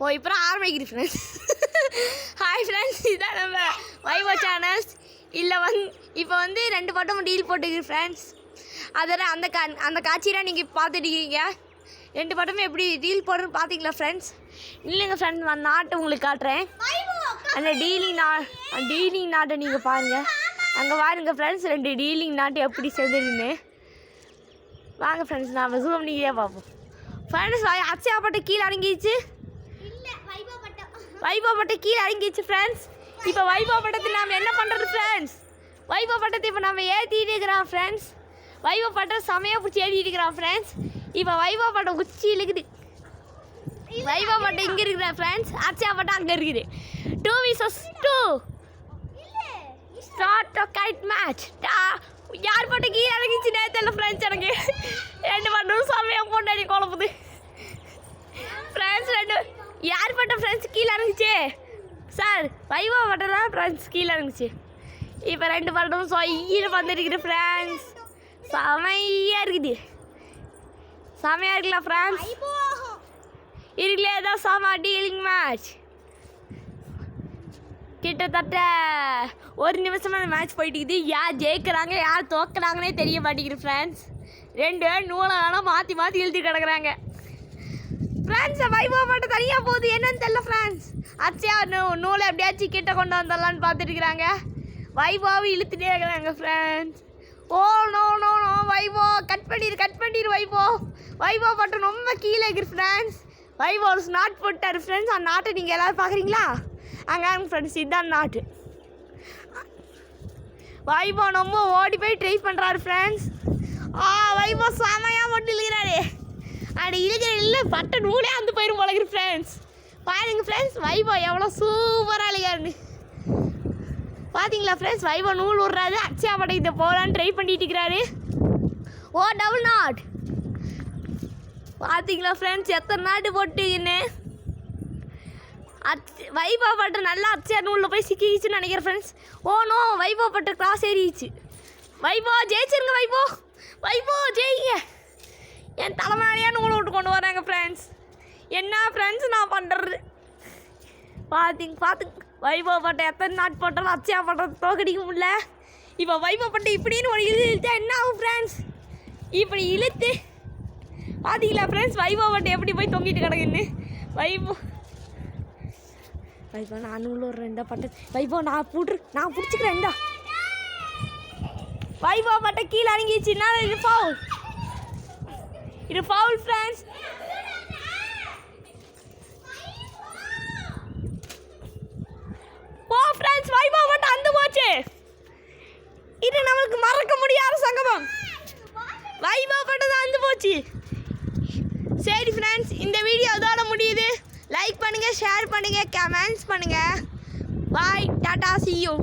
ஓ இப்போ ஆரம்பிக்குது friends. Hi friends, இதான் நம்ம வைவோ சேனல்ஸ். இல்லை இப்போ 2 பட்டமும் டீல் போட்டுருக்கு ஃப்ரெண்ட்ஸ். அதெல்லாம் அந்த காட்சியெலாம் நீங்கள் பார்த்துட்டீங்க. 2 பட்டமும் எப்படி டீல் போடுறதுன்னு பார்த்தீங்களா ஃப்ரெண்ட்ஸ்? இல்லைங்க ஃப்ரெண்ட்ஸ், நான் நாட்டை உங்களுக்கு காட்டுறேன். அந்த டீலிங் நாட்டை நீங்கள் பாருங்கள். அங்கே பாருங்க ஃப்ரெண்ட்ஸ், 2 டீலிங் நாட்டு எப்படி சேர்ந்துருன்னு. வாங்க ஃப்ரெண்ட்ஸ், நாம் ஜூம் பண்ணிக்கிட்டே பார்ப்போம். ஃப்ரெண்ட்ஸ், அச்சா பட்டை கீழே அடங்கிடுச்சு. வைபோ பட்டை கீழே அடங்கிடுச்சு ஃப்ரெண்ட்ஸ். இப்போ வைபோ பட்டத்தை நாம் என்ன பண்ணுறது ஃப்ரெண்ட்ஸ்? வைபோ பட்டத்தை இப்போ நம்ம ஏற்றிட்டு இருக்கிறோம் ஃப்ரெண்ட்ஸ். வைபோ பட்டை செமையாக பிடிச்சி ஏற்றிட்டு இருக்கிறோம் ஃப்ரெண்ட்ஸ். இப்போ வைபோ பட்டை உச்சி இருக்குது. வைபோ பட்டை இங்கே இருக்குதா ஃப்ரெண்ட்ஸ்? அச்சா பட்டை அங்கே இருக்குது. 2 vs 2 ஸ்டார்ட் கைட் மேட்ச். யார் பட்டை கீழே இறங்கிச்சுனே தெரியல ஃப்ரெண்ட்ஸ். எனக்கு 2 பட்டும் செமையாக கொண்டாடி குழப்புது ஃப்ரெண்ட்ஸ். யார் பட்டை ஃப்ரெண்ட்ஸ் கீழே இறங்குச்சு சார்? வைபோ பட்டை தான் ஃப்ரெண்ட்ஸ் கீழே இறங்குச்சு. இப்போ 2 பட்டும் சொய்யின்னு வந்துருக்குது ஃப்ரெண்ட்ஸ். செமையாக இருக்குது. செமையாக இருக்குல்ல ஃப்ரெண்ட்ஸ்? இருக்குல்ல, ஏதாவது செம டீலிங் மேட்ச். கிட்டத்தட்ட 1 நிமிஷமாக அந்த மேட்ச் போயிட்டுக்குது. யார் ஜெயிக்கிறாங்க யார் தோக்குறாங்கன்னே தெரிய மாட்டேங்குது ஃப்ரெண்ட்ஸ். 2 நூலை வேணால் மாற்றி இழுத்து கிடக்குறாங்க ஃப்ரெண்ட்ஸ். வைபோ மட்டும் தனியாக போகுது, என்னன்னு தெரியல ஃப்ரெண்ட்ஸ். அச்சா நூலை எப்படியாச்சும் கிட்ட கொண்டு வந்துடலான்னு பார்த்துட்டுருக்குறாங்க. வைபோவை இழுத்துட்டே இருக்கிறாங்க friends. Oh no no no, வைபோ கட் பண்ணிடு வைபோ மட்டும் ரொம்ப கீழே இருக்குது ஃப்ரெண்ட்ஸ். வைபோ ஒரு நாட் போட்டார் ஃப்ரெண்ட்ஸ். அந்த நாட்டை நீங்கள் எல்லோரும் பார்க்குறீங்களா? அங்கே ஃப்ரெண்ட்ஸ், இதுதான் நாட்டு. வைபோ ரொம்ப ஓடி போய் ட்ரை பண்ணுறாரு ஃப்ரெண்ட்ஸ். வைபோ செமையாக மட்டும் இழுக்கிறாரு. அப்படி இழுக்கிற இல்லை பட்டை நூலே வந்து போயிடும் போலகுது ஃப்ரெண்ட்ஸ். பாருங்க ஃப்ரெண்ட்ஸ், வைபோ எவ்வளோ சூப்பராக இழுக்காருன்னு பார்த்தீங்களா ஃப்ரெண்ட்ஸ்? வைபோ நூல் விட்றாரு. அச்சா பட்டை இதை போகலான்னு ட்ரை பண்ணிட்டு இருக்கிறாரு. ஓ டபுள் நாட். பார்த்தீங்களா ஃப்ரெண்ட்ஸ், எத்தனை நாட்டு போட்டுன்னு. வைபோ பட்டை நல்லா அச்சா நூலில் போய் சிக்கிச்சுன்னு நினைக்கிறேன் ஃப்ரெண்ட்ஸ். ஓ நோ, வைபோ பட்டை கிராஸ் ஏறிச்சு. வைபோ ஜெயிச்சிருங்க. வைபோ ஜெயிங்க. என் தலைமையாக நூலை விட்டு கொண்டு வராங்க ஃப்ரெண்ட்ஸ். என்ன ஃப்ரெண்ட்ஸ் நான் பண்ணுறது? பார்த்துங்க வைபோ பட்டை எத்தனை நாட் போட்டாலும் அச்சா பட்டை தோக்கடிக்க முடியல. இப்போ வைபோ பட்டை இப்படின்னு ஒரு இழுத்தா என்ன ஆகும் ஃப்ரெண்ட்ஸ்? இப்படி இழுத்து பார்த்தீங்களா ஃப்ரெண்ட்ஸ், வைபோ பட்டை எப்படி போய் தொங்கிட்டு கிடக்குன்னு. வைபோ நான் நூல் ஒரு 2 பட்டை. வைபோ நான் பிடிச்சிக்கிறேன். வைபோ பட்டை கீழே அடங்கிடுச்சுன்னா இது ஃபவுல் ஃப்ரெண்ட்ஸ். போ ஃப்ரெண்ட்ஸ், வைபோ பட்டை அந்து போச்சு. இது நமக்கு மறக்க முடியாத சங்கமம். வைபோ பட்டை தான் அந்து போச்சு. சரி ஃப்ரெண்ட்ஸ், இந்த வீடியோ அதோட முடியுது. லைக் பண்ணுங்கள், ஷேர் பண்ணுங்கள், கமெண்ட்ஸ் பண்ணுங்கள். பாய், டாடா, see you.